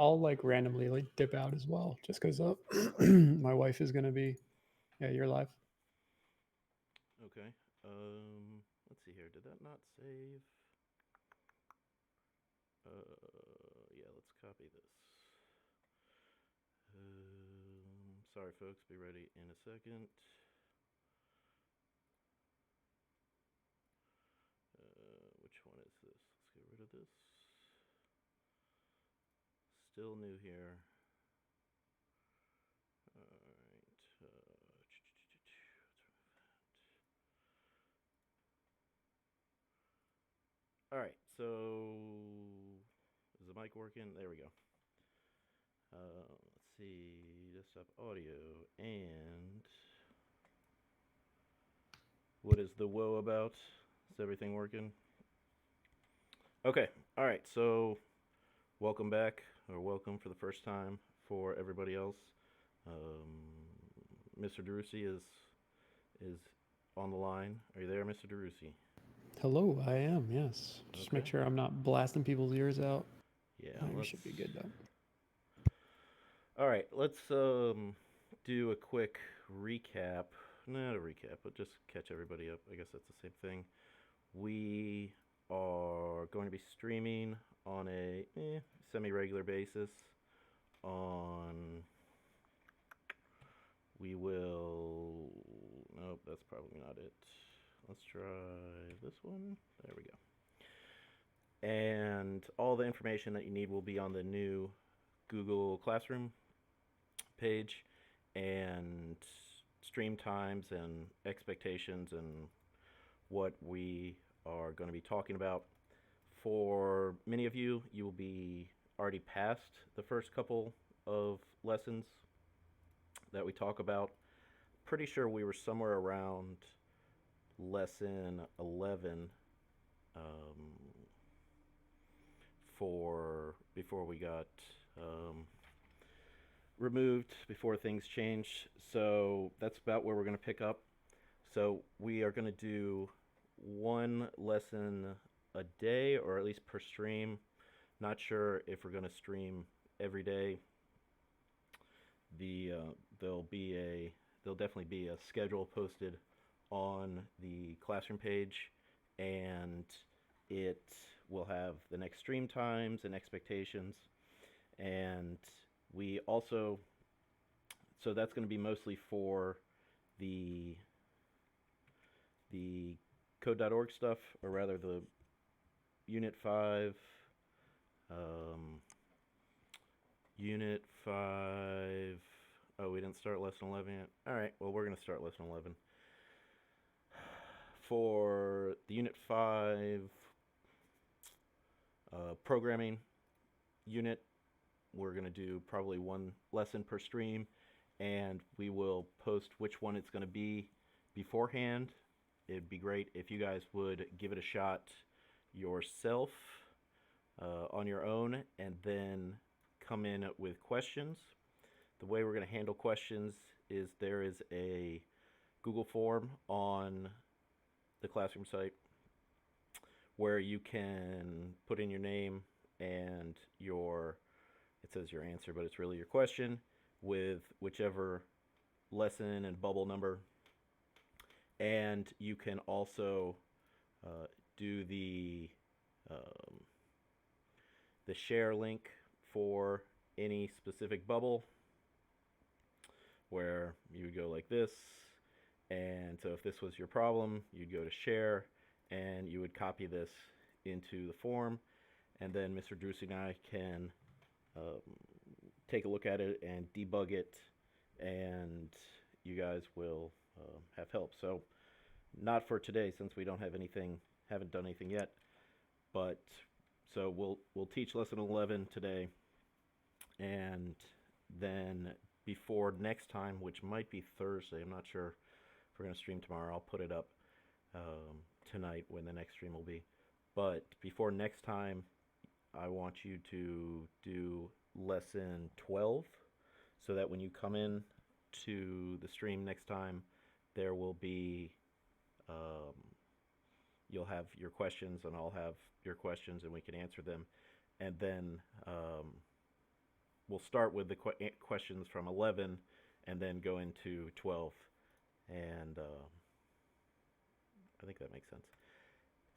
I'll like randomly like dip out as well, just because my wife is gonna be. Yeah, you're live. Okay. Let's see here. Did that not save? Yeah, let's copy this. Sorry, folks. Be ready in a second. Which one is this? Let's get rid of this. Still new here. All right. All right. So is the mic working? There we go. Let's see. Desktop audio and what is the woe about? Is everything working? Okay. All right. So welcome back, or welcome for the first time for everybody else. Um, Mr. DeRusi is on the line. Are you there, Mr. DeRusi? Hello, I am. Yes. Just make Okay. sure I'm not blasting people's ears out. Yeah. We Let's. should be good though. All right. Let's do a quick recap. Not a recap, but just catch everybody up. I guess that's the same thing. We are going to be streaming on a semi-regular basis. On we will. Nope, that's probably not it. Let's try this one. There we go. And all the information that you need will be on the new Google Classroom page, and stream times and expectations and what we are going to be talking about. For many of you, you will be already past the first couple of lessons that we talk about. Pretty sure we were somewhere around lesson 11 um, for before we got um, removed, before things changed. So that's about where we're going to pick up. So we are going to do one lesson a day, or at least per stream. Not sure if we're going to stream every day. The there'll definitely be a schedule posted on the classroom page, and it will have the next stream times and expectations. And we also, so that's going to be mostly for the the code.org stuff, or rather the Unit 5, um, Unit 5. Oh, we didn't start lesson 11 yet. All right, well, we're going to start lesson 11. For the Unit 5 programming unit, we're going to do probably one lesson per stream, and we will post which one it's going to be beforehand. It'd be great if you guys would give it a shot yourself on your own, and then come in with questions. The way we're going to handle questions is there is a Google form on the classroom site where you can put in your name and your, it says your answer, but it's really your question, with whichever lesson and bubble number. And you can also do um, the share link for any specific bubble, where you would go like this. And so if this was your problem, you'd go to share, and you would copy this into the form, and then Mr. Drusi and I can um, take a look at it and debug it, and you guys will have help. So not for today, since we don't have anything, haven't done anything yet, but so we'll teach lesson 11 today, and then before next time, which might be Thursday, I'm not sure if we're going to stream tomorrow. I'll put it up tonight when the next stream will be. But before next time, I want you to do lesson 12, so that when you come in to the stream next time, there will be, um, you'll have your questions, and I'll have your questions, and we can answer them. And then we'll start with the questions from 11 and then go into 12. And I think that makes sense.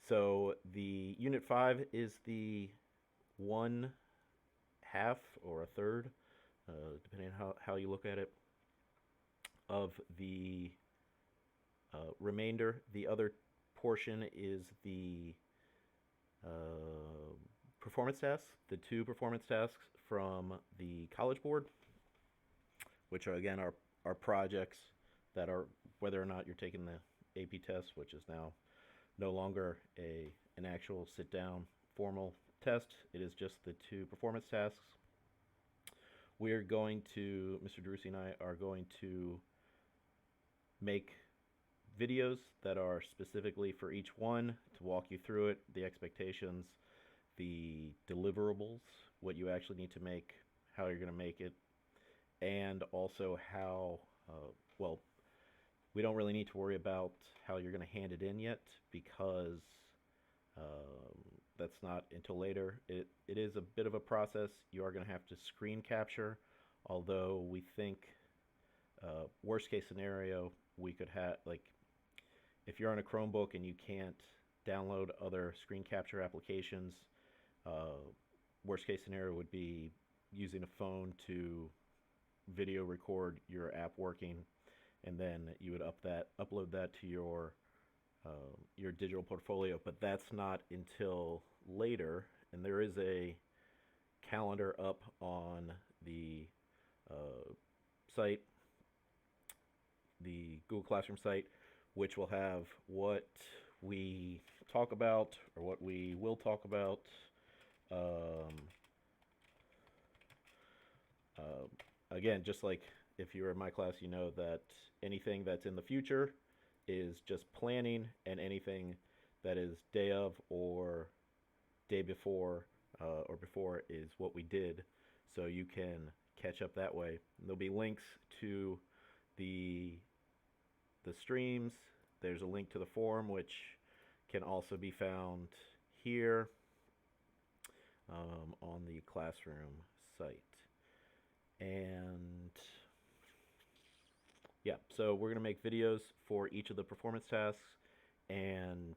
So the unit 5 is the 1/2 or a third, depending on how you look at it, of the remainder. The other portion is the performance tasks, the 2 performance tasks from the College Board, which are again are projects that are, whether or not you're taking the AP test, which is now no longer an actual sit down formal test. It is just the 2 performance tasks. We're going to, Mr. Drusi and I are going to make videos that are specifically for each one to walk you through it, the expectations, the deliverables, what you actually need to make, how you're going to make it, and also how, well, we don't really need to worry about how you're going to hand it in yet, because that's not until later. It is a bit of a process. You are going to have to screen capture, although we think worst case scenario, we could have, like, if you're on a Chromebook and you can't download other screen capture applications, worst case scenario would be using a phone to video record your app working, and then you would upload that to your digital portfolio. But that's not until later, and there is a calendar up on the site, the Google Classroom site, which will have what we talk about, or what we will talk about. Again, just like if you were in my class, you know that anything that's in the future is just planning, and anything that is day of or day before or before is what we did, so you can catch up that way. And there'll be links to the streams. There's a link to the forum, which can also be found here on the classroom site. And yeah, so we're going to make videos for each of the performance tasks, and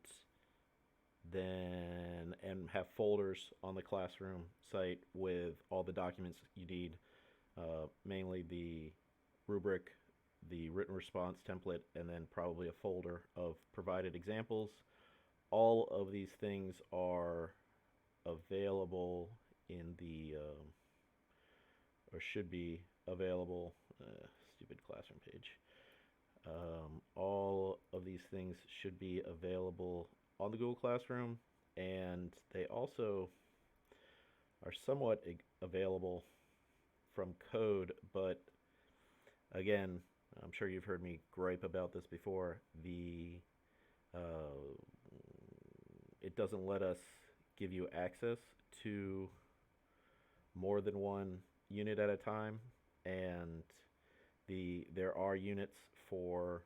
then have folders on the classroom site with all the documents you need, mainly the rubric, the written response template, and then probably a folder of provided examples. All of these things are available in the or should be available, stupid classroom page. All of these things should be available on the Google Classroom, and they also are somewhat available from code, but again, I'm sure you've heard me gripe about this before. It doesn't let us give you access to more than one unit at a time, and there are units for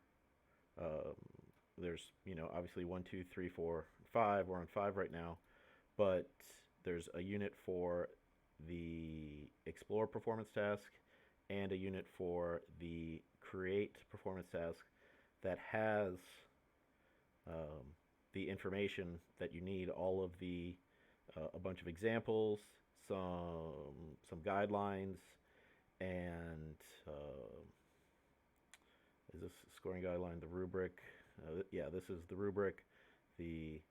there's, obviously 1, 2, 3, 4, 5. We're on 5 right now, but there's a unit for the explore performance task and a unit for the create performance task that has the information that you need, all of the a bunch of examples, some guidelines, and is this scoring guideline, the rubric? Yeah, this is the rubric, the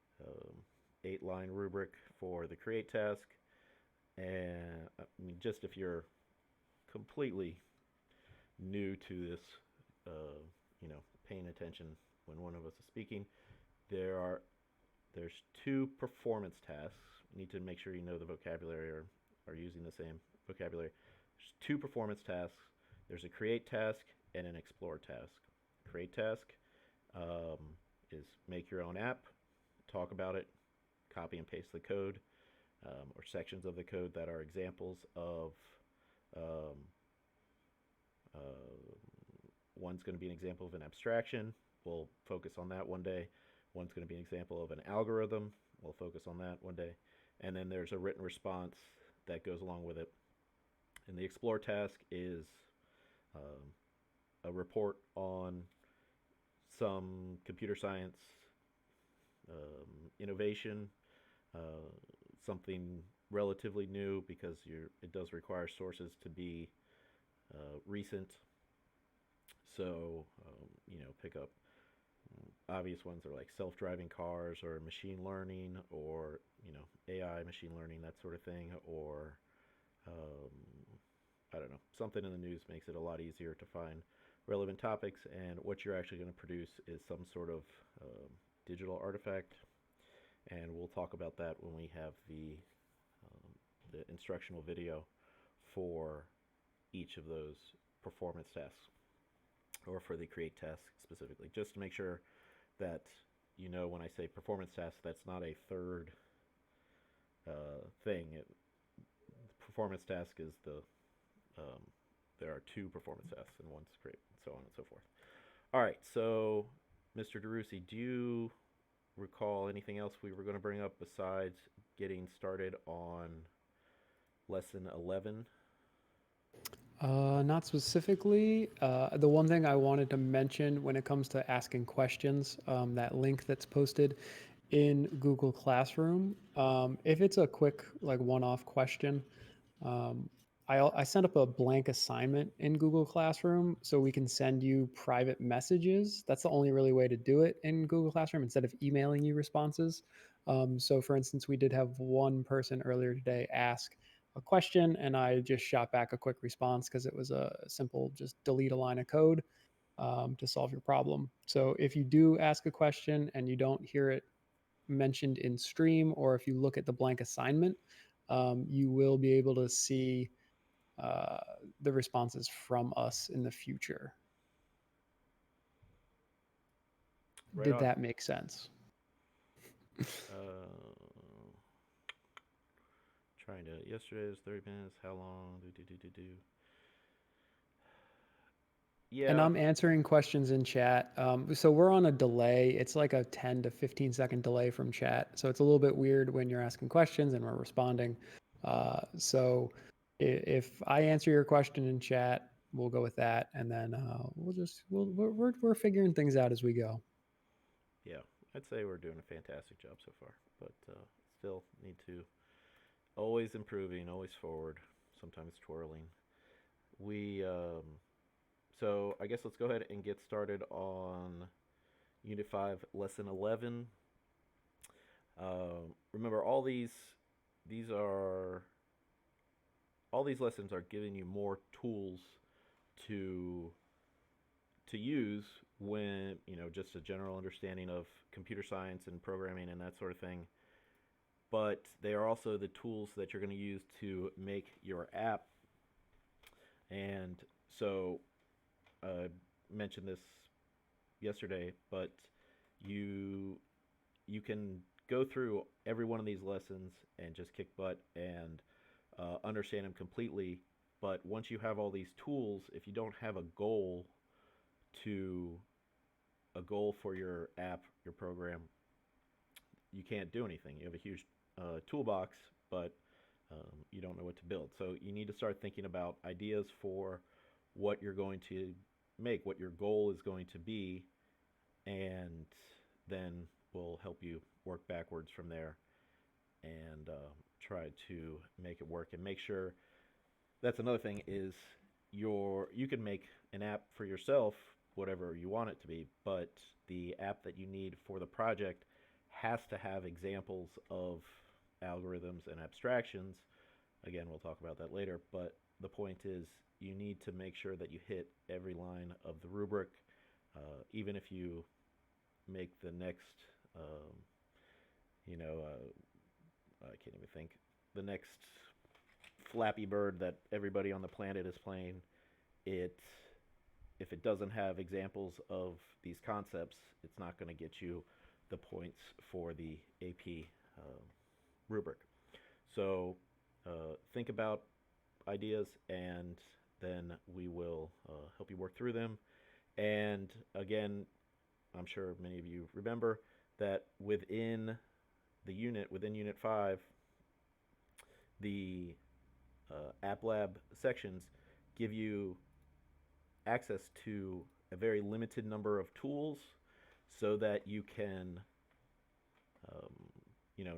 8-line rubric for the create task. And I mean, just if you're completely new to this, paying attention when one of us is speaking, there's 2 performance tasks. You need to make sure you know the vocabulary, or are using the same vocabulary. There's 2 performance tasks. There's a create task and an explore task. Create task is make your own app, talk about it, copy and paste the code, or sections of the code that are examples of. One's going to be an example of an abstraction. We'll focus on that one day. One's going to be an example of an algorithm. We'll focus on that one day. And then there's a written response that goes along with it. And the explore task is um, a report on some computer science innovation, uh, something relatively new because it does require sources to be recent. So, pick up obvious ones are like self-driving cars or machine learning or AI, machine learning, that sort of thing, or um, I don't know, something in the news makes it a lot easier to find relevant topics. And what you're actually going to produce is some sort of digital artifact, and we'll talk about that when we have the instructional video for each of those performance tasks, or for the create task specifically, just to make sure that when I say performance task, that's not a third thing. Performance task is um, there are two performance tasks, and one's create, and so on and so forth. All right, so Mr. DeRusi, do you recall anything else we were going to bring up besides getting started on lesson 11? Not specifically. The one thing I wanted to mention when it comes to asking questions, that link that's posted in Google Classroom, if it's a quick, like, one-off question, um, I sent up a blank assignment in Google Classroom so we can send you private messages. That's the only really way to do it in Google Classroom instead of emailing you responses. So, for instance, we did have one person earlier today ask a question, and I just shot back a quick response because it was a simple just delete a line of code to solve your problem. So, if you do ask a question and you don't hear it mentioned in stream, or if you look at the blank assignment, you will be able to see uh, the responses from us in the future. Right Did on. that make sense? Uh, Trying to. Yesterday was 30 minutes. How long? Do. And Yeah, I'm answering questions in chat. So we're on a delay. It's like a 10 to 15-second delay from chat. So it's a little bit weird when you're asking questions and we're responding. So if I answer your question in chat, we'll go with that, and then we're figuring things out as we go. yeah. I'd say we're doing a fantastic job so far, but still need to always improving, always forward. Sometimes twirling. We So I guess let's go ahead and get started on Unit 5, Lesson 11. Remember, these are all these lessons are giving you more tools to use when just a general understanding of computer science and programming and that sort of thing. But they are also the tools that you're going to use to make your app. And so I mentioned this yesterday, but you you can go through every one of these lessons and just kick butt and understand them completely. But once you have all these tools, if you don't have to a goal for your app, your program, you can't do anything. You have a huge toolbox, but you don't know what to build. So you need to start thinking about ideas for what you're going to make, what your goal is going to be, and then we'll help you work backwards from there and try to make it work and make sure. That's another thing is you can make an app for yourself, whatever you want it to be, but the app that you need for the project has to have examples of algorithms and abstractions. Again, we'll talk about that later, but the point is you need to make sure that you hit every line of the rubric, even if you make the next, um, I can't even think, the next Flappy Bird that everybody on the planet is playing. It If it doesn't have examples of these concepts, it's not going to get you the points for the AP rubric. So think about ideas, and then we will help you work through them. And again, I'm sure many of you remember that within Unit 5, the App Lab sections give you access to a very limited number of tools so that you can, um,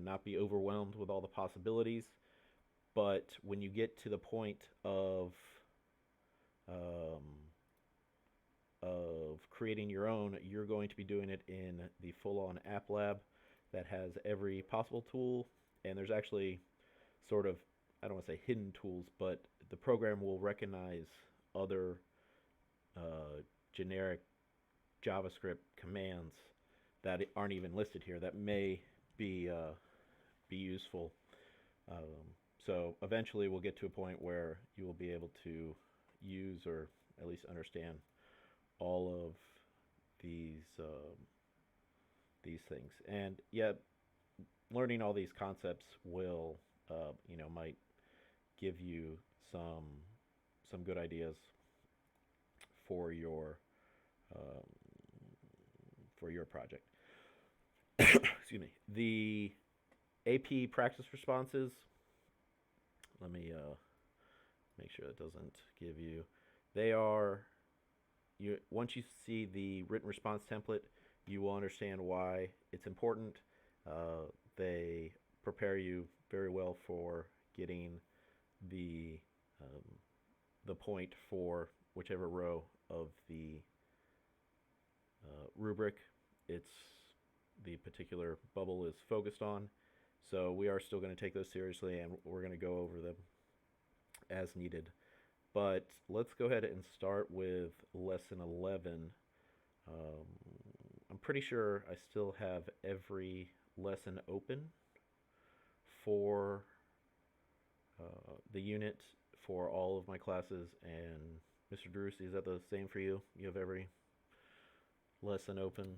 not be overwhelmed with all the possibilities. But when you get to the point um, of creating your own, you're going to be doing it in the full-on app lab that has every possible tool. And there's actually sort of, I don't want to say hidden tools, but the program will recognize other generic JavaScript commands that aren't even listed here that may be useful. Um, so eventually we'll get to a point where you will be able to use or at least understand all of these things. And yet, learning all these concepts will, might give you some some good ideas for your um, for your project. Excuse me. The AP practice responses. Let me make sure that doesn't give you. They are you once you see the written response template, you will understand why it's important. They prepare you very well for getting the um, the point for whichever row of the rubric it's the particular bubble is focused on. So we are still going to take those seriously, and we're going to go over them as needed. But let's go ahead and start with lesson 11. Um, I'm pretty sure I still have every lesson open for the unit for all of my classes. And Mr. Drusi, is that the same for you? You have every lesson open?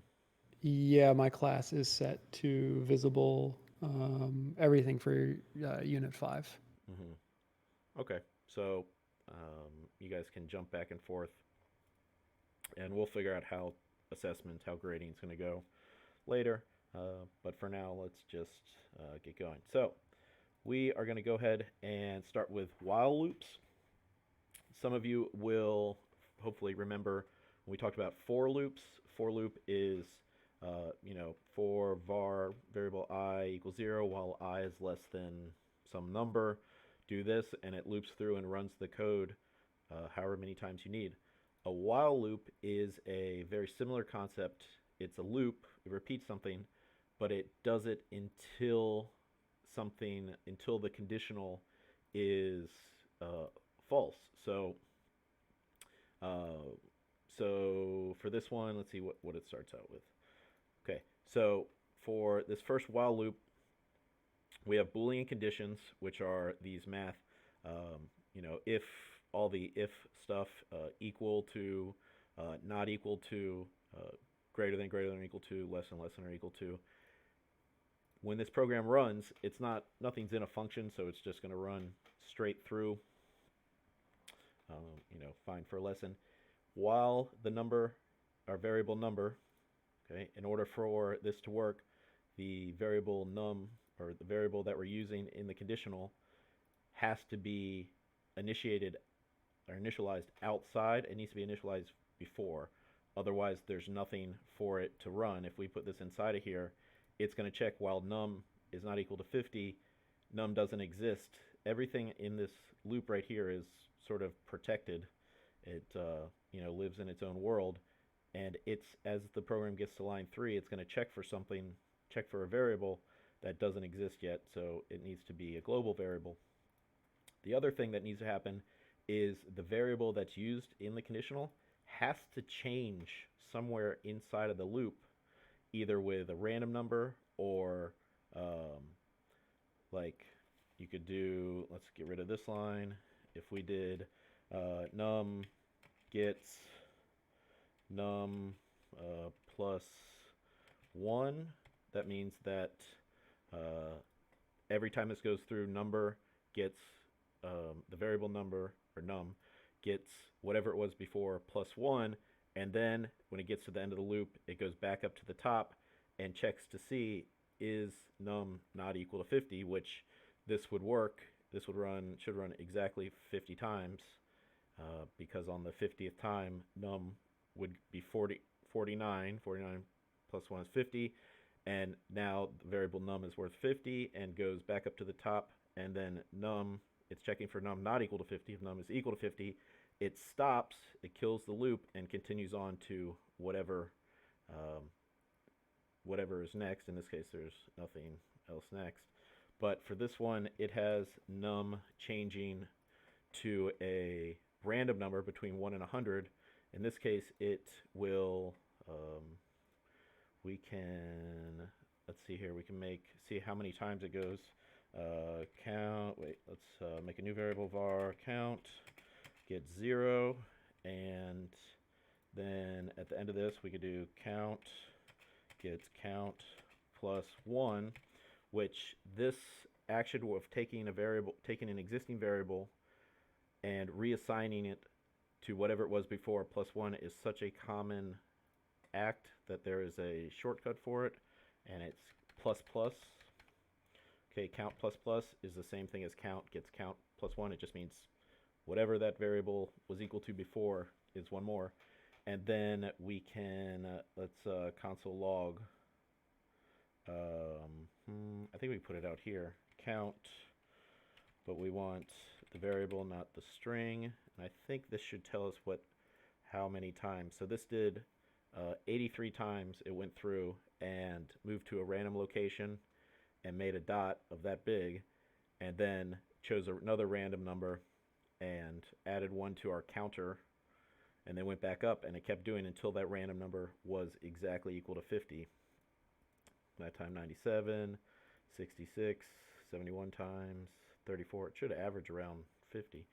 Yeah, my class is set to visible, everything for Unit 5. Mm-hmm. Okay, so you guys can jump back and forth, and we'll figure out how assessment, how grading is going to go later. But for now, let's just get going. So we are going to go ahead and start with while loops. Some of you will hopefully remember when we talked about for loops. For loop is, for var variable I equals 0 while I is less than some number. Do this, and it loops through and runs the code however many times you need. A while loop is a very similar concept. It's a loop, it repeats something, but it does it until the conditional is false. Uh, so for this one, let's see what it starts out with. Okay, so for this first while loop, we have Boolean conditions, which are these math, if all the if stuff equal to, not equal to, greater than equal to, less than or equal to. When this program runs, nothing's in a function, so it's just going to run straight through. Fine for a lesson. While the number, our variable number, okay, in order for this to work, the variable num, or the variable that we're using in the conditional, has to be initiated or initialized outside. It needs to be initialized before. Otherwise, there's nothing for it to run. If we put this inside of here, it's going to check while num is not equal to 50, num doesn't exist. Everything in this loop right here is sort of protected. It lives in its own world, and as the program gets to line 3, it's going to check for a variable that doesn't exist yet, so it needs to be a global variable. The other thing that needs to happen is the variable that's used in the conditional has to change somewhere inside of the loop, either with a random number or like you could do, let's get rid of this line. If we did num gets num plus 1, that means that every time this goes through, number gets the variable number, or num, gets whatever it was before plus 1, and then when it gets to the end of the loop, it goes back up to the top and checks to see is num not equal to 50, which this would work this should run exactly 50 times, because on the 50th time, num would be 49. 49 plus 1 is 50, and now the variable num is worth 50 and goes back up to the top, and then num, it's checking for num not equal to 50. If num is equal to 50, it stops, it kills the loop, and continues on to um, whatever is next. In this case, there's nothing else next. But for this one, it has num changing to a random number between 1 and 100. In this case, it will, we can, let's see here, we can see how many times it goes. Let's make a new variable var count, get 0, and then at the end of this, we could do count gets count plus 1, which this action of taking an existing variable and reassigning it to whatever it was before plus 1 is such a common act that there is a shortcut for it, and it's plus plus. Okay, count plus plus is the same thing as count gets count plus 1. It just means whatever that variable was equal to before is one more. And then we can, let's console log. I think we put it out here. Count, but we want the variable, not the string. And I think this should tell us how many times. So this did 83 times. It went through and moved to a random location and made a dot of that big, and then chose another random number and added 1 to our counter, and then went back up, and it kept doing until that random number was exactly equal to 50. That time 97, 66, 71 times, 34. It should average around 50.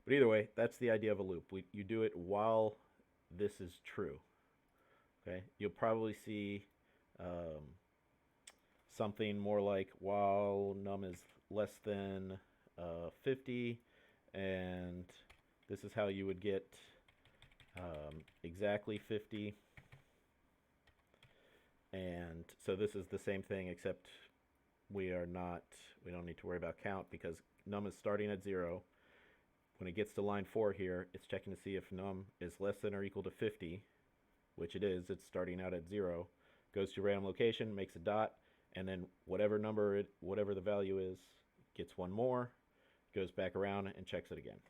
But either way, that's the idea of a loop. You do it while this is true. Okay, you'll probably see something more like while num is less than 50, and this is how you would get exactly 50. And so this is the same thing, except we don't need to worry about count because num is starting at 0. When it gets to line 4 here, it's checking to see if num is less than or equal to 50, which it is. It's starting out at 0, goes to random location, makes a dot, and then whatever the value is, gets one more, goes back around and checks it again.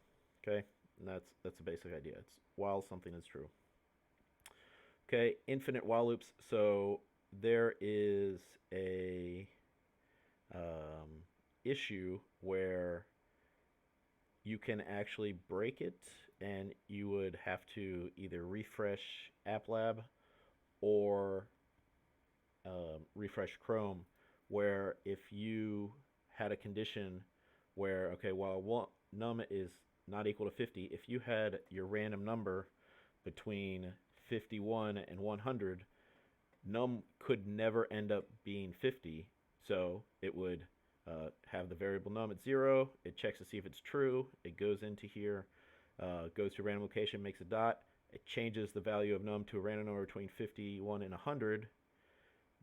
Okay, and that's the basic idea. It's while something is true. Okay, infinite while loops. So there is a issue where you can actually break it, and you would have to either refresh AppLab or refresh Chrome, where if you had a condition where, okay, while num is not equal to 50, if you had your random number between 51 and 100, num could never end up being 50, so it would have the variable num at 0, it checks to see if it's true, it goes into here, goes to random location, makes a dot, it changes the value of num to a random number between 51 and 100,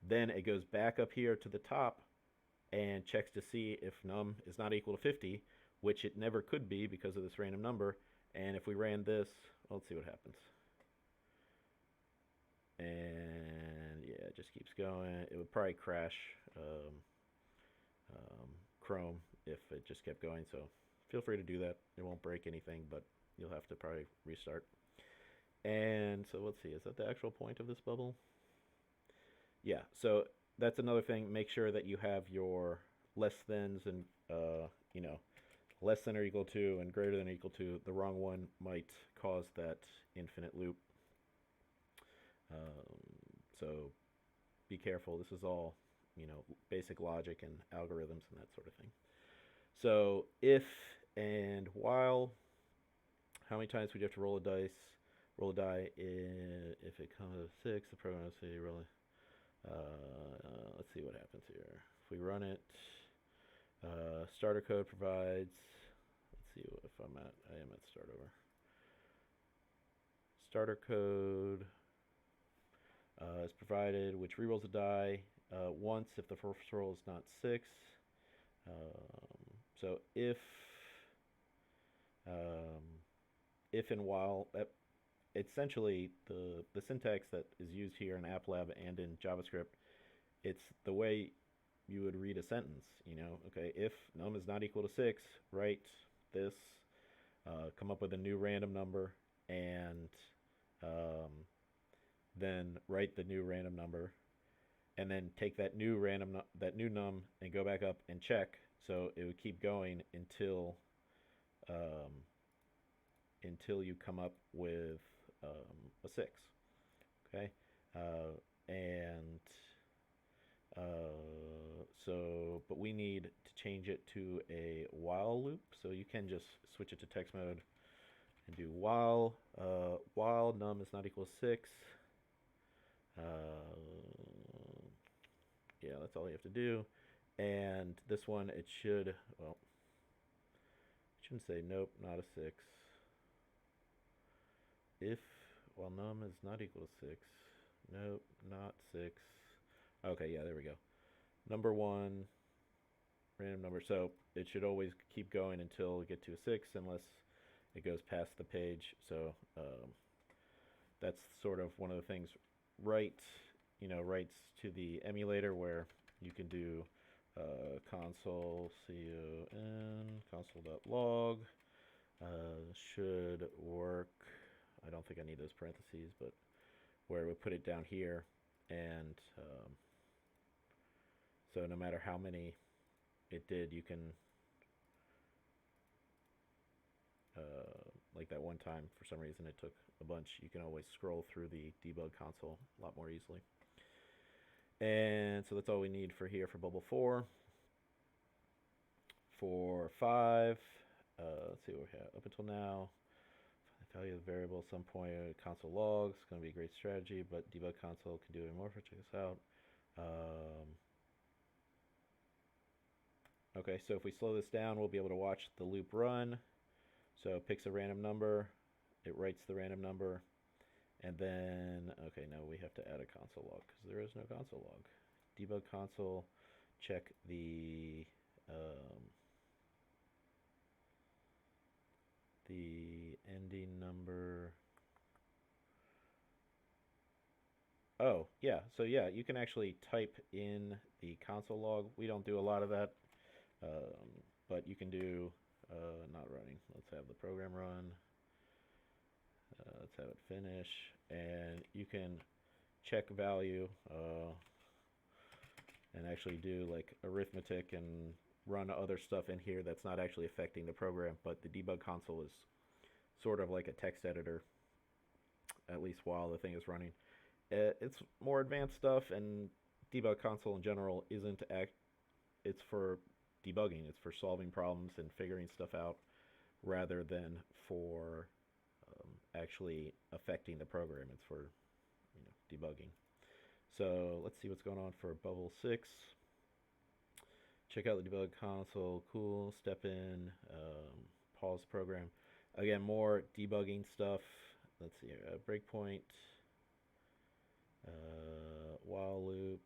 then it goes back up here to the top and checks to see if num is not equal to 50, which it never could be because of this random number. And if we ran this, well, let's see what happens. And yeah, it just keeps going. It would probably crash Chrome if it just kept going, so feel free to do that. It won't break anything, but you'll have to probably restart. And so let's see, is that the actual point of this bubble? Yeah, so that's another thing. Make sure that you have your less thans and less than or equal to and greater than or equal to. The wrong one might cause that infinite loop. So be careful. This is all basic logic and algorithms and that sort of thing. So if and while, how many times would you have to roll a die? If it comes to 6, the program will say roll. Let's see what happens here. If we run it, starter code provides, let's see if I am at start over. Starter code is provided, which rerolls the die once if the first roll is not 6. So um, if and while, essentially the syntax that is used here in AppLab and in JavaScript, it's the way you would read a sentence. Okay, if num is not equal to 6, write this, come up with a new random number, and um, then write the new random number, and then take that new num and go back up and check. So it would keep going um, until you come up with a 6. Okay, and but we need to change it to a while loop. So you can just switch it to text mode and do while num is not equal to 6. Uh, yeah, that's all you have to do. And this one, it should, well, it shouldn't say nope, not a 6. If while num is not equal to 6, nope, not 6. Okay, yeah, there we go. Number 1, random number. So it should always keep going until we get to a 6, unless it goes past the page. So that's sort of one of the things writes to the emulator, where you can do console console.log should work. I don't think I need those parentheses, but where we put it down here, and so no matter how many it did, you can like that one time for some reason it took a bunch, you can always scroll through the debug console a lot more easily. And so that's all we need for here for bubble 4. For 5, let's see what we have up until now. Value of the variable at some point, console logs, it's going to be a great strategy, but debug console can do it more. Check this out. Okay, so if we slow this down, we'll be able to watch the loop run. So it picks a random number, it writes the random number, and then, okay, now we have to add a console log because there is no console log. Debug console, check the ending number. Oh, yeah, so yeah, you can actually type in the console log. We don't do a lot of that, but you can do not running. Let's have the program run. Let's have it finish, and you can check value and actually do like arithmetic and run other stuff in here that's not actually affecting the program, but the debug console is sort of like a text editor, at least while the thing is running. It's more advanced stuff, and debug console in general it's for debugging, it's for solving problems and figuring stuff out rather than for actually affecting the program. It's for debugging. So let's see what's going on for bubble 6. Check out the debug console. Cool. Step in. Pause the program. Again, more debugging stuff. Let's see. Breakpoint. While loop.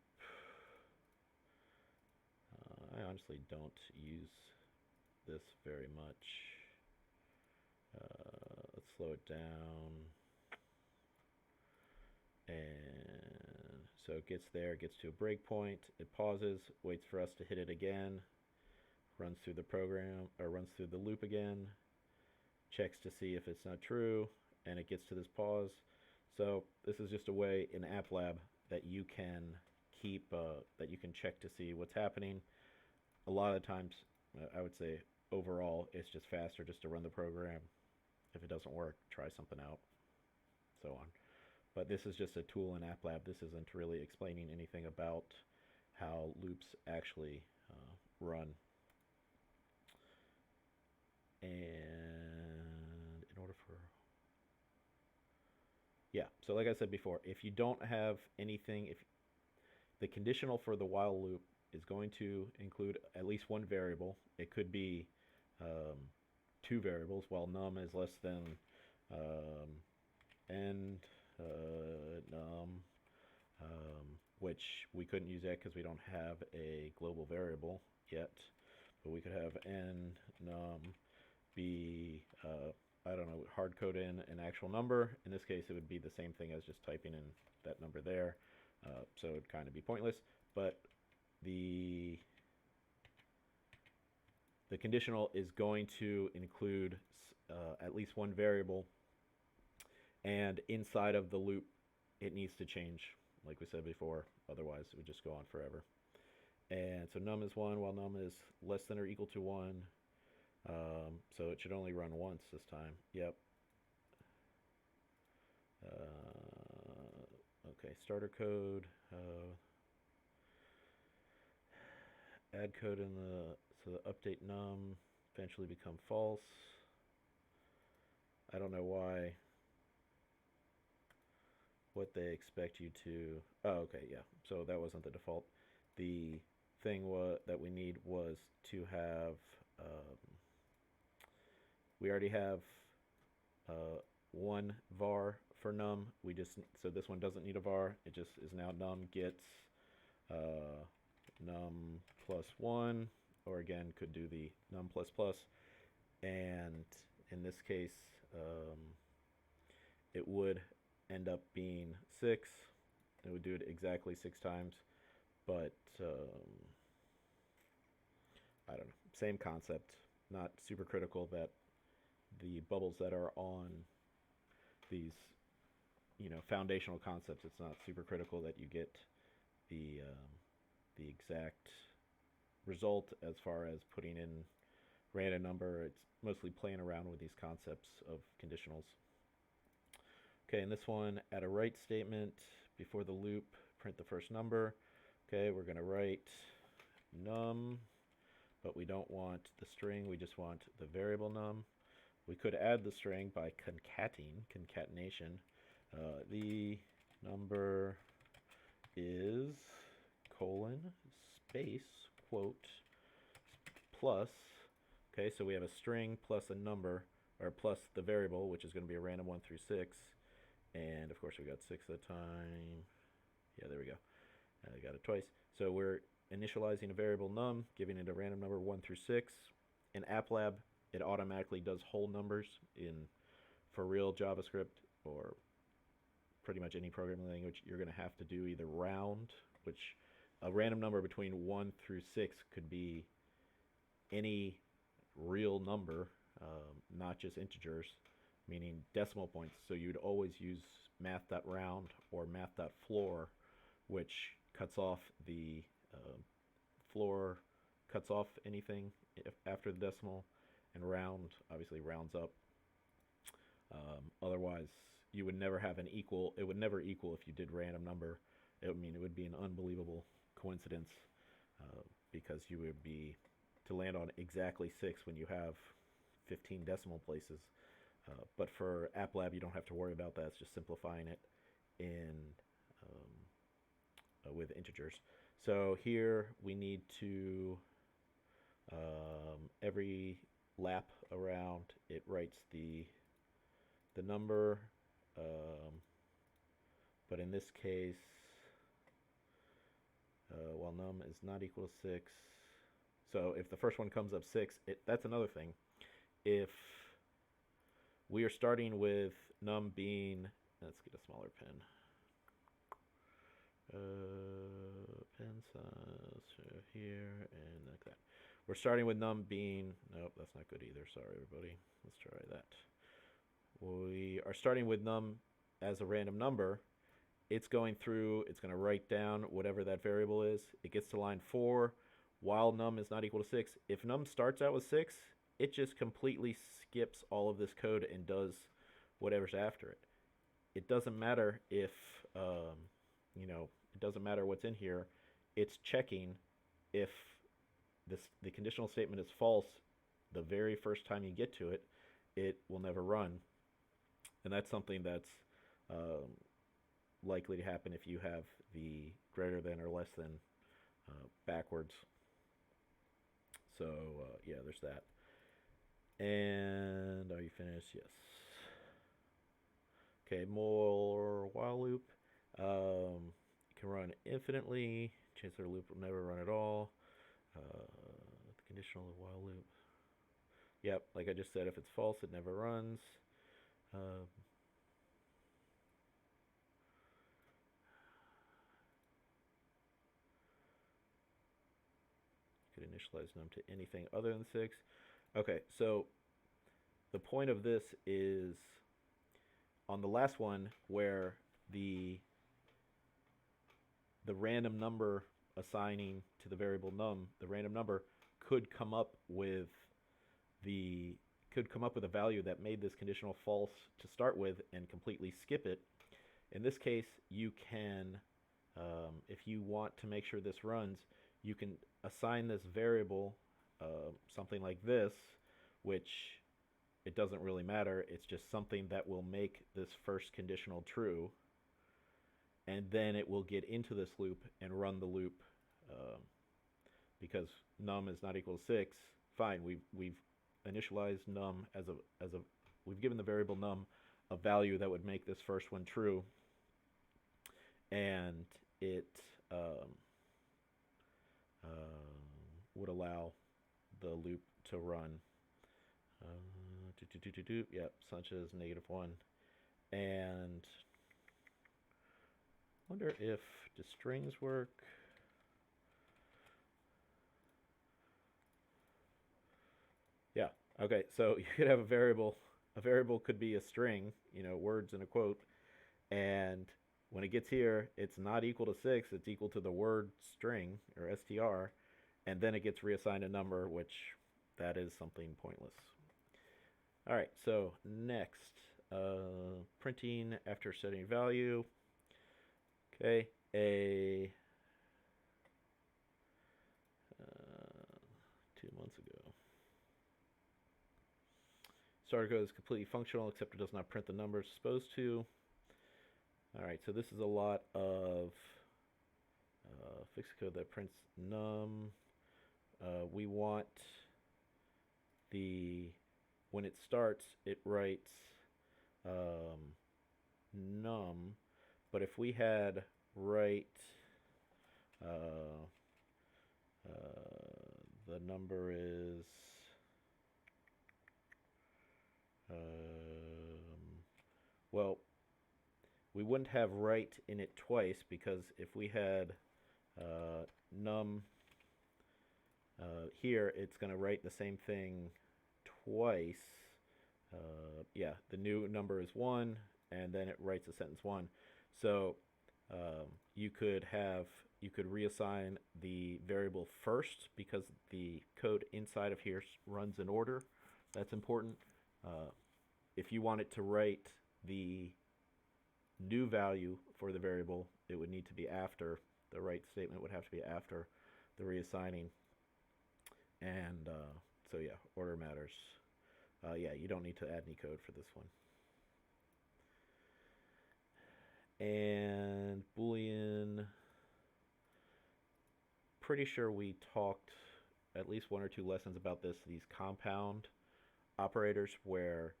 I honestly don't use this very much. Let's slow it down. And so it gets there, it gets to a breakpoint, it pauses, waits for us to hit it again, runs through the program, or runs through the loop again, checks to see if it's not true, and it gets to this pause. So this is just a way in AppLab that you can that you can check to see what's happening. A lot of times, I would say overall, it's just faster just to run the program. If it doesn't work, try something out, so on. But this is just a tool in AppLab. This isn't really explaining anything about how loops actually run. And in order for... Yeah, so like I said before, if you don't have anything, if the conditional for the while loop is going to include at least one variable. It could be 2 variables, while num is less than end num, which we couldn't use that because we don't have a global variable yet. but we could have n num be, I don't know, hard code in an actual number. In this case, it would be the same thing as just typing in that number there. So it would kind of be pointless. But the conditional is going to include at least one variable, and inside of the loop, it needs to change, like we said before. Otherwise, it would just go on forever. And so num is 1 while num is less than or equal to 1. So it should only run once this time. Yep. Okay, starter code. Add code in the, so the update num eventually become false. I don't know why. What they expect you to. Oh, okay, yeah. So that wasn't the default. The thing that we need was to have. We already have one var for num. We just, so this one doesn't need a var. It just is now num gets num plus 1, or again could do the num plus plus. And in this case, it would end up being 6. It would do it exactly 6 times, but I don't know. Same concept. Not super critical that the bubbles that are on these, foundational concepts. It's not super critical that you get the exact result as far as putting in random number. It's mostly playing around with these concepts of conditionals. Okay, in this one, add a write statement before the loop, print the first number. Okay, we're going to write num, but we don't want the string, we just want the variable num. We could add the string by concatenation. The number is colon space quote plus. Okay, so we have a string plus a number, or plus the variable, which is going to be a random 1 through 6. And of course we got 6 at the time. Yeah, there we go. I got it twice. So we're initializing a variable num, giving it a random number 1 through 6. In AppLab, it automatically does whole numbers. For real JavaScript or pretty much any programming language, you're going to have to do either round, which a random number between 1 through 6 could be any real number, not just integers, meaning decimal points. So you'd always use math.round or math.floor, which cuts off the floor, cuts off anything after the decimal, and round obviously rounds up. Otherwise, you would never have an equal. It would never equal if you did random number. It would be an unbelievable coincidence, because you would be to land on exactly 6 when you have 15 decimal places. But for AppLab, you don't have to worry about that. It's just simplifying it in with integers. So here we need to every lap around it writes the number, but in this case, while num is not equal to 6, so if the first one comes up 6, that's another thing. If we are starting with num being, let's get a smaller pen. Pen size here and like that. We're starting with num being, nope, that's not good either. Sorry, everybody. Let's try that. We are starting with num as a random number. It's going through, it's going to write down whatever that variable is. It gets to line 4 while num is not equal to 6. If num starts out with 6, it just completely skips all of this code and does whatever's after it. It doesn't matter if, it doesn't matter what's in here. It's checking if the conditional statement is false the very first time you get to it. It will never run. And that's something that's likely to happen if you have the greater than or less than backwards. So yeah, there's that. And are you finished? Yes. Okay, more while loop. It can run infinitely. Chances are the loop will never run at all. The conditional while loop. Yep, like I just said, if it's false, it never runs. You could initialize num to anything other than 6. Okay, so the point of this is on the last one where the random number assigning to the variable num, the random number could come up with a value that made this conditional false to start with and completely skip it. In this case, you can, if you want to make sure this runs, you can assign this variable something like this, which it doesn't really matter. It's just something that will make this first conditional true, and then it will get into this loop and run the loop because num is not equal to 6. Fine, we've initialized num we've given the variable num a value that would make this first one true, and it would allow the loop to run. Yep, such as -1. And wonder if do strings work? Yeah. Okay. So you could have a variable. A variable could be a string, words in a quote, and when it gets here, it's not equal to 6. It's equal to the word string or str, and then it gets reassigned a number, which that is something pointless. All right. So next, printing after setting value. Okay, 2 months ago. Starter code is completely functional, except it does not print the number it's supposed to. All right, so this is a lot of fixed code that prints num. We want when it starts, it writes num. But if we had write the number is well, we wouldn't have write in it twice, because if we had num here, it's going to write the same thing twice. Yeah, the new number is 1, and then it writes a sentence 1. So you could reassign the variable first, because the code inside of here runs in order. That's important. If you want it to write the new value for the variable, it would need to be after. The write statement would have to be after the reassigning. And so yeah, order matters. Yeah, you don't need to add any code for this one. And Boolean, pretty sure we talked at least 1 or 2 lessons about this, these compound operators where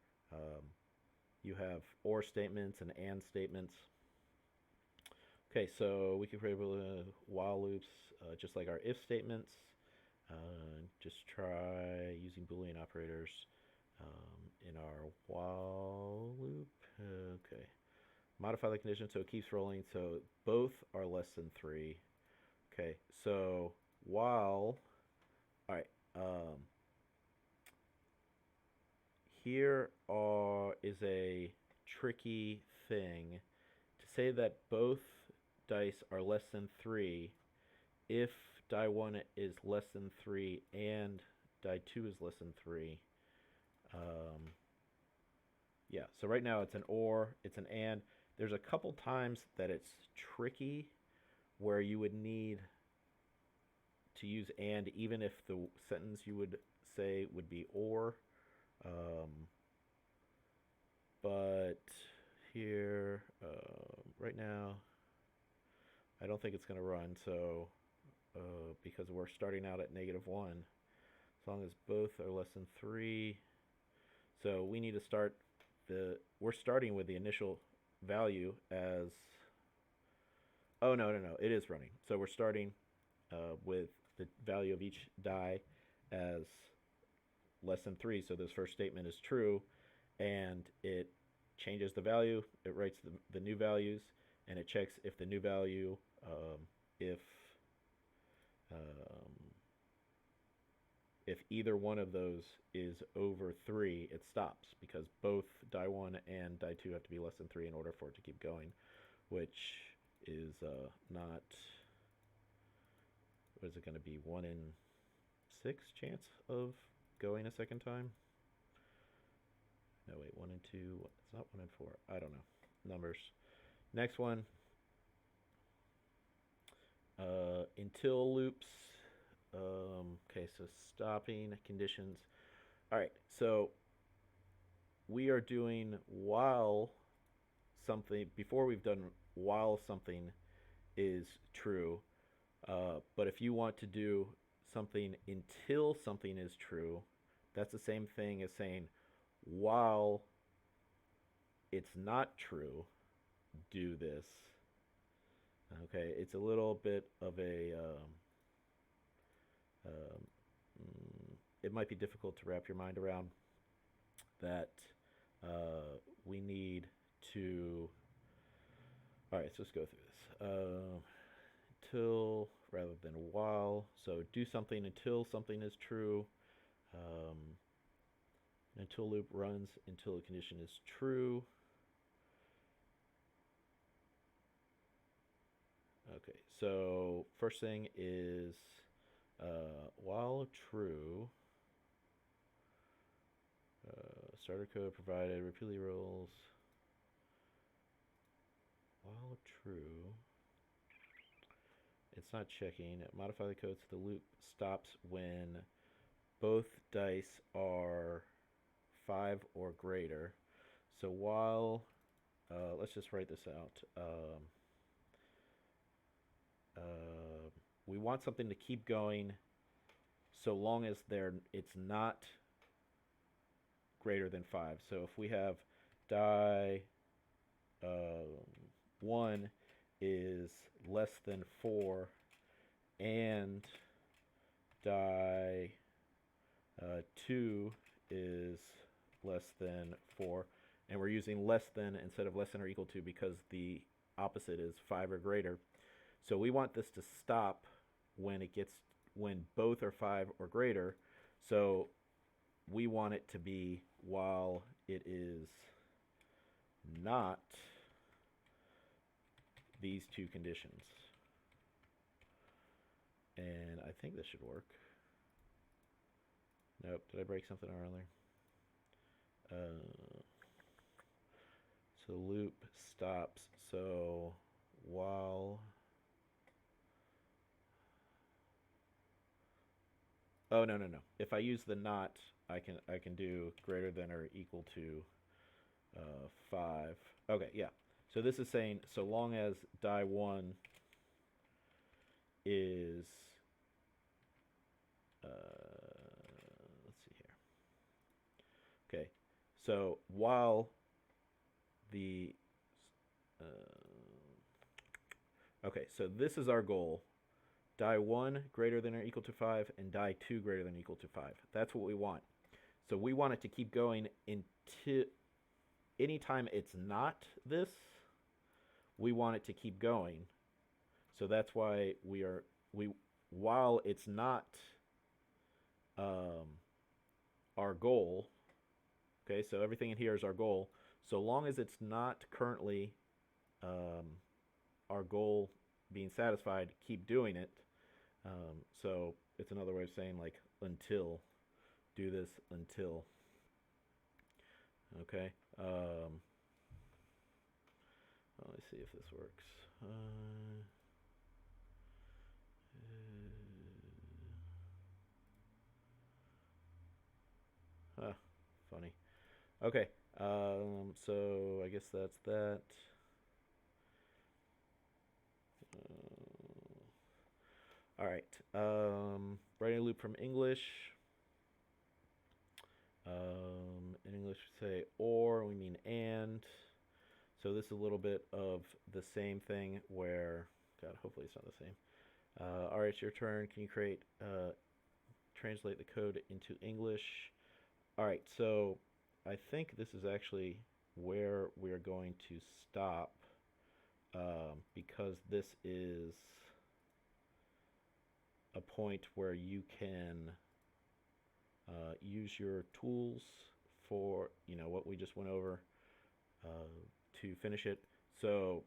you have or statements and statements. Okay, so we can create while loops just like our if statements. Just try using Boolean operators in our while loop. Okay. Modify the condition so it keeps rolling, so both are less than 3. Okay, so while, all right, here is a tricky thing to say that both dice are less than 3 if die 1 is less than 3 and die 2 is less than 3. Yeah, so right now it's an or, it's an and. There's a couple times that it's tricky where you would need to use and, even if the sentence you would say would be or. But here, right now, I don't think it's going to run, so because we're starting out at -1, as long as both are less than 3. So we need to start we're starting with the initial value as, no, it is running. So we're starting with the value of each die as less than 3, so this first statement is true, and it changes the value, it writes the new values, and it checks if the new value, if um, if either one of those is over 3, it stops because both die1 and die2 have to be less than 3 in order for it to keep going, which is not, what is it going to be, 1 in 6 chance of going a second time? No, wait, 1 and 2, it's not 1 and 4, I don't know, numbers. Next one, until loops. Okay, so stopping conditions. All right, so we are doing while something, before we've done while something is true, but if you want to do something until something is true, that's the same thing as saying while it's not true, do this. Okay, it's a little bit of a um, it might be difficult to wrap your mind around that we need to. All right, so let's go through this. Until rather than while. So do something until something is true. Until loop runs until a condition is true. Okay, so first thing is while true, starter code provided repeatedly rolls. While true, it's not checking. Modify the code so the loop stops when both dice are 5 or greater. So while, let's just write this out. We want something to keep going so long as it's not greater than 5. So if we have die 1 is less than 4 and die 2 is less than 4, and we're using less than instead of less than or equal to because the opposite is 5 or greater. So we want this to stop when both are 5 or greater. So we want it to be while it is not these two conditions. And I think this should work. Nope, did I break something earlier? So loop stops. So while, oh no. If I use the not, I can do greater than or equal to 5. Okay, yeah. So this is saying so long as die 1 is let's see here. Okay, so while the okay, so this is our goal. Die 1 greater than or equal to 5 and die 2 greater than or equal to 5. That's what we want. So we want it to keep going until anytime it's not this, we want it to keep going. So that's why while it's not our goal, okay, so everything in here is our goal. So long as it's not currently our goal being satisfied, keep doing it. So it's another way of saying like until, do this until. Okay. Let me see if this works. Funny. Okay. So I guess that's that. All right. Writing a loop from English. In English, we say or, we mean and. So this is a little bit of the same thing where, God, hopefully it's not the same. All right, it's your turn. Can you create translate the code into English. All right, so I think this is actually where we're going to stop because this is a point where you can use your tools for what we just went over to finish it. So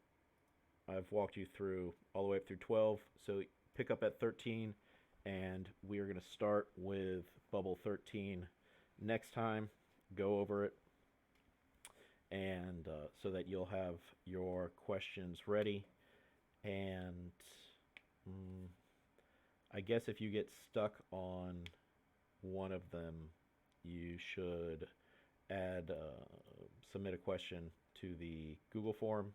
I've walked you through all the way up through 12. So pick up at 13, and we are going to start with bubble 13 next time. Go over it, and so that you'll have your questions ready. And I guess if you get stuck on one of them, you should submit a question to the Google form,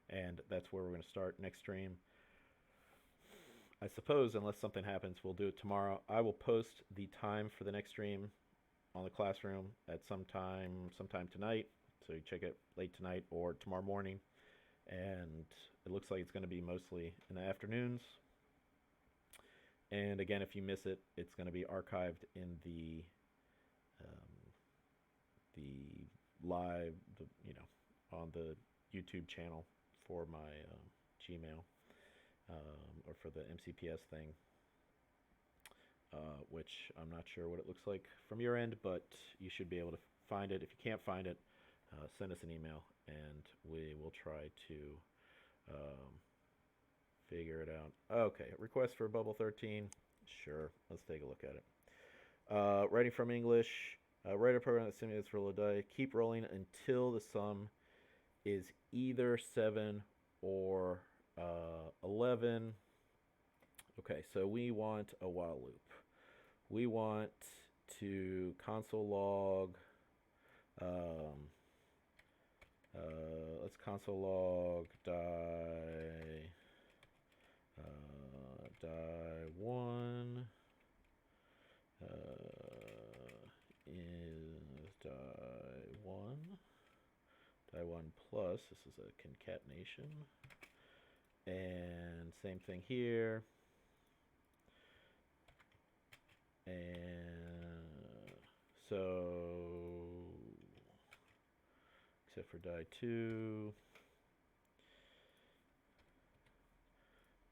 and that's where we're going to start next stream. I suppose, unless something happens, we'll do it tomorrow. I will post the time for the next stream on the classroom at sometime tonight, so you check it late tonight or tomorrow morning. And it looks like it's going to be mostly in the afternoons. And again, if you miss it, it's going to be archived in the live, on the YouTube channel for my Gmail or for the MCPS thing, which I'm not sure what it looks like from your end, but you should be able to find it. If you can't find it, send us an email, and we will try to figure it out. Okay, request for bubble 13. Sure, let's take a look at it. Writing from English. Write a program that simulates roll a die. Keep rolling until the sum is either 7 or 11. Okay, so we want a while loop. We want to console log. Let's console log die 1 is die 1 plus, this is a concatenation, and same thing here, and so except for die 2,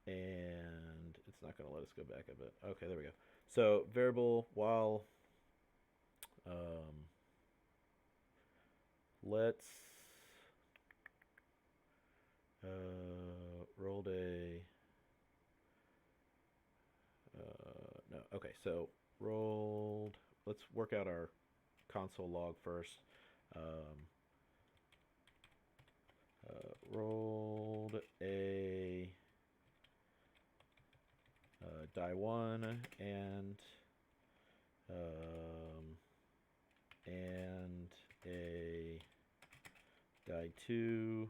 and it's not going to let us go back a bit. Okay, there we go. So variable while, let's rolled a no. Okay, so rolled. Let's work out our console log first. Rolled a die 1 and a die 2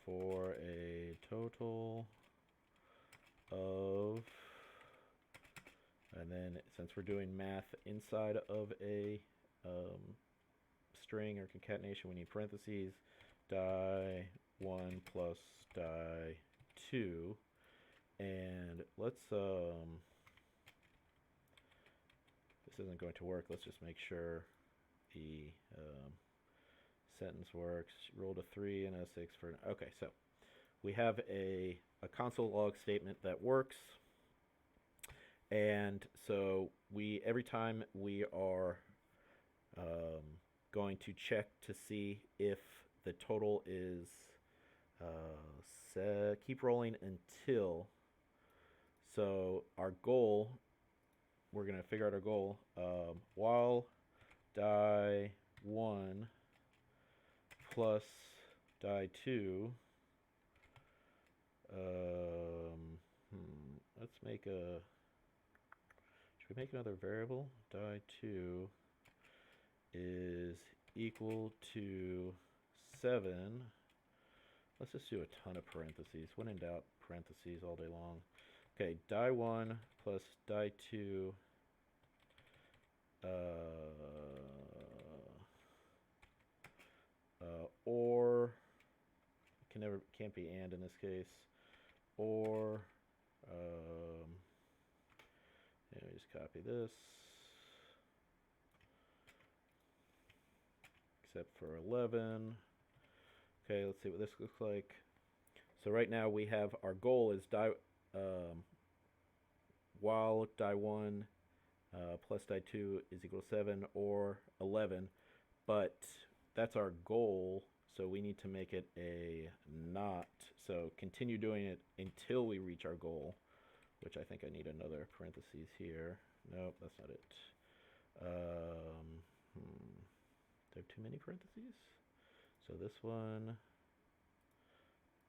for a total of, and then since we're doing math inside of a string or concatenation, we need parentheses, die 1 plus die 2, and let's this isn't going to work. Let's just make sure the sentence works. Rolled a 3 and a 6 for, okay, so we have a console log statement that works, and so every time we are going to check to see if the total is keep rolling until, so our goal, we're going to figure out our goal, while die 1 plus die 2, let's make a, should we make another variable? Die 2 is equal to 7. Let's just do a ton of parentheses. When in doubt, parentheses all day long. Okay, die 1 plus die 2 or can't be and in this case, or And we just copy this. Except for 11. Okay, let's see what this looks like. So right now we have our goal is while die1 plus die2 is equal to 7 or 11, but that's our goal, so we need to make it a not. So continue doing it until we reach our goal, which I think I need another parentheses here. Nope, that's not it. There are too many parentheses. So this one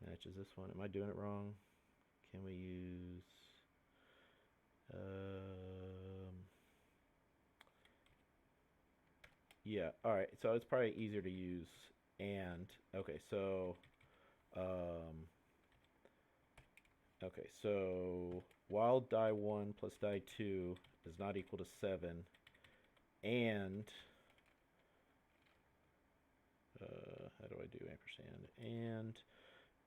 matches this one. Am I doing it wrong? Can we use yeah, alright, so it's probably easier to use and. Okay, so while die1 plus die2 is not equal to 7 and how do I do ampersand? And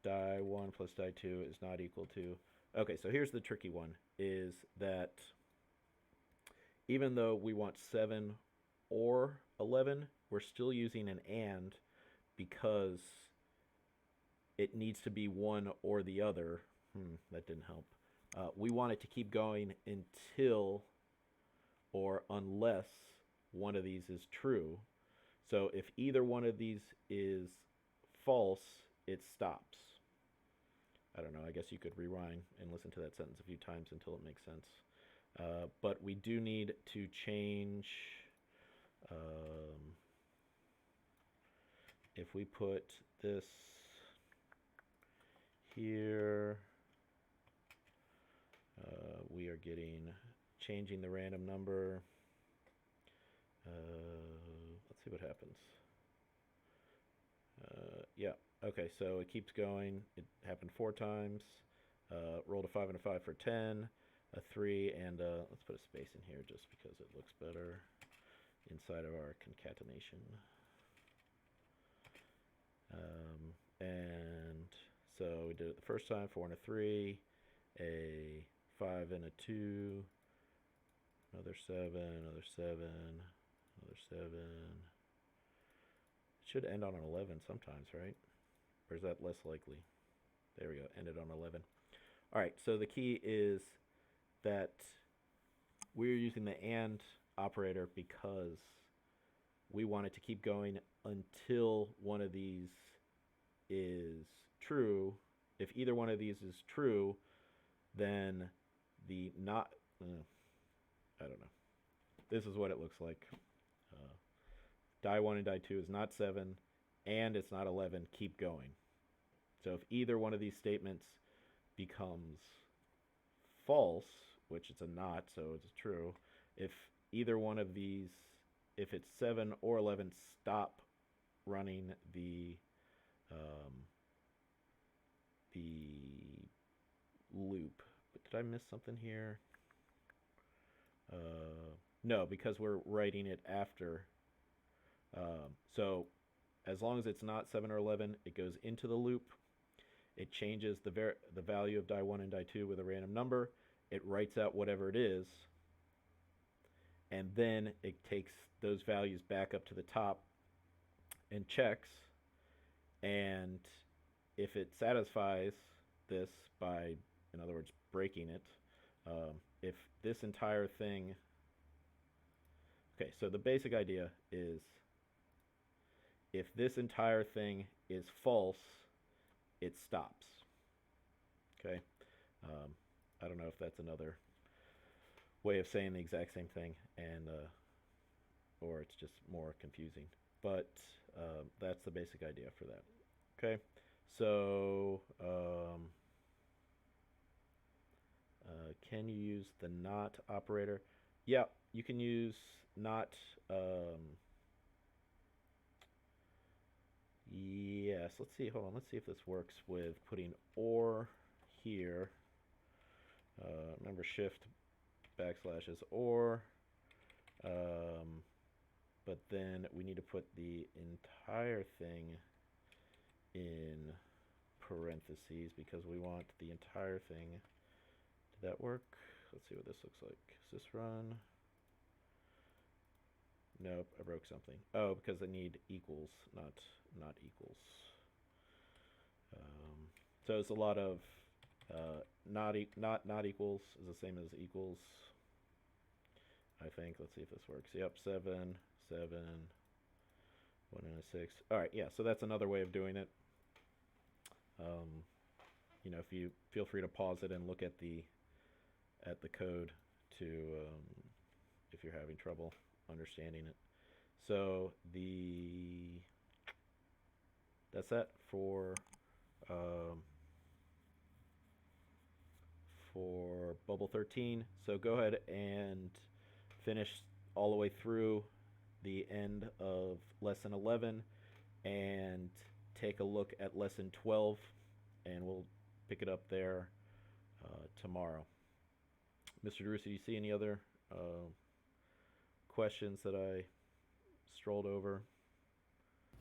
die1 plus die2 is not equal to. Okay, so here's the tricky one, is that even though we want 7 or 11, we're still using an and because it needs to be one or the other. That didn't help. We want it to keep going until or unless one of these is true. So if either one of these is false, it stops. I don't know, I guess you could rewind and listen to that sentence a few times until it makes sense. But we do need to change, if we put this here, we are changing the random number. Let's see what happens. Yeah, okay, so it keeps going. It happened 4 times. Rolled a 5 and a 5 for 10, a 3, and let's put a space in here just because it looks better inside of our concatenation. And so we did it the first time, 4 and a 3, a 5 and a 2, another 7, another 7, another 7. It should end on an 11 sometimes, right? Or is that less likely? There we go, ended on 11. All right, so the key is that we're using the AND operator because we want it to keep going until one of these is true. If either one of these is true, then the not, I don't know. This is what it looks like. Die1 and die2 is not 7, and it's not 11. Keep going. So if either one of these statements becomes false, which it's a not, so it's true, if either one of these, if it's 7 or 11, stop running the loop. But did I miss something here? No, because we're writing it after. So as long as it's not 7 or 11, it goes into the loop. It changes the value of die1 and die2 with a random number. It writes out whatever it is, and then it takes those values back up to the top and checks. And if it satisfies this by, in other words, breaking it, if this entire thing, okay, so the basic idea is if this entire thing is false, it stops. Okay, I don't know if that's another way of saying the exact same thing, and or it's just more confusing. But that's the basic idea for that. Okay, so can you use the not operator? Yeah, you can use not. Yes, let's see. Hold on. Let's see if this works with putting or here. Remember, shift backslash is or. But then we need to put the entire thing in parentheses because we want the entire thing Did that work? Let's see what this looks like. Is this run? Nope, I broke something. Oh, because I need equals, not equals. So it's a lot of not equals is the same as equals. I think. Let's see if this works. Yep, 7, 7, 1 and a 6. All right, yeah. So that's another way of doing it. Um, if you feel free to pause it and look at the code to if you're having trouble understanding it. So that's that um, for bubble 13. So go ahead and finish all the way through the end of lesson 11 and take a look at lesson 12, and we'll pick it up there tomorrow. Mr. Drusi, do you see any other questions that I strolled over?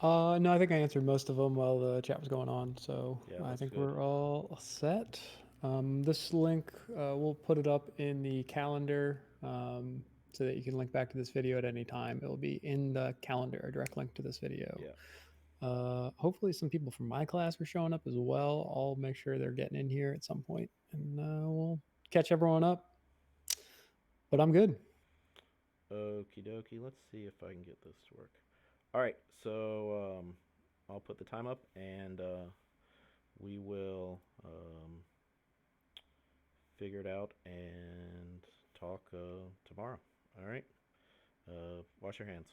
No, I think I answered most of them while the chat was going on, so Yeah, I that's think good. we're all set. This link, we'll put it up in the calendar so that you can link back to this video at any time. It'll be in the calendar, a direct link to this video. Yeah. Hopefully some people from my class are showing up as well. I'll make sure they're getting in here at some point, and we'll catch everyone up. But I'm good. Okie dokie. Let's see if I can get this to work. All right. So I'll put the time up, and we will figure it out and talk tomorrow. All right. Wash your hands.